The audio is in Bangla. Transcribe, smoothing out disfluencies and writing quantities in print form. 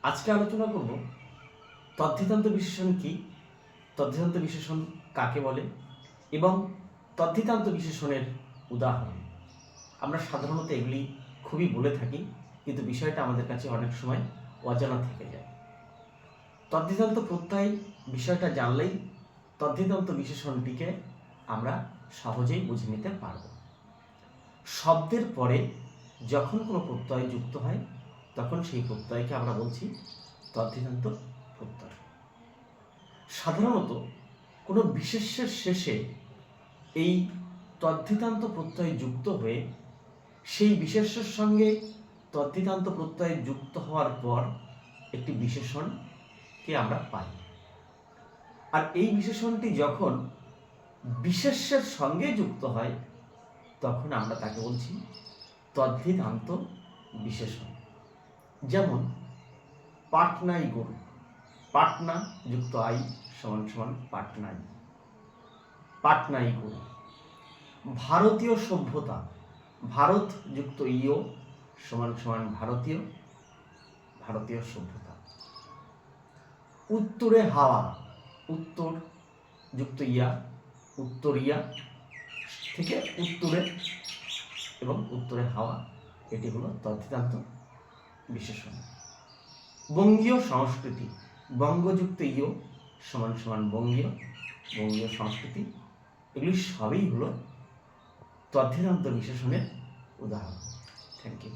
আজকে আলোচনা করব তদ্ধিতান্ত বিশেষণ কি, তদ্ধিতান্ত বিশেষণ কাকে বলে এবং তদ্ধিতান্ত বিশেষণের উদাহরণ। আমরা সাধারণত এগুলি খুবই বলে থাকি, কিন্তু বিষয়টা আমাদের কাছে অনেক সময় অজানা থেকে যায়। তদ্ধিতান্ত প্রত্যয় বিষয়টা জানলেই তদ্ধিতান্ত বিশেষণটিকে আমরা সহজেই বুঝে নিতে পারব। শব্দের পরে যখন কোনো প্রত্যয় যুক্ত হয় তখন সেই প্রত্যয়কে আমরা বলছি তদ্ধিতান্ত প্রত্যয়। সাধারণত কোনো বিশেষ্যের শেষে এই তদ্ধিতান্ত প্রত্যয় যুক্ত হয়ে সেই বিশেষ্যের সঙ্গে তদ্ধিতান্ত প্রত্যয় যুক্ত হওয়ার পর একটি বিশেষণকে আমরা পাই। আর এই বিশেষণটি যখন বিশেষ্যের সঙ্গে যুক্ত হয় তখন আমরা তাকে বলছি তদ্ধিতান্ত বিশেষণ। যেমন পাটনাই গরু, পাটনা যুক্ত আই সমান সমান পাটনাই, পাটনাই গরু। ভারতীয় সভ্যতা, ভারত যুক্ত ইয় সমান সমান ভারতীয়, ভারতীয় সভ্যতা। উত্তরে হাওয়া, উত্তর যুক্ত ইয়া, উত্তরিয়া থেকে উত্তরে এবং উত্তরে হাওয়া, এটি হলো তদ্ধিতান্ত বিশেষণ। বঙ্গীয় সংস্কৃতি, বঙ্গযুক্ত ইয় সমান সমান বঙ্গীয়, বঙ্গীয় সংস্কৃতি, এগুলি সবই হলো তদ্ধিতান্ত বিশেষণের উদাহরণ। Thank you.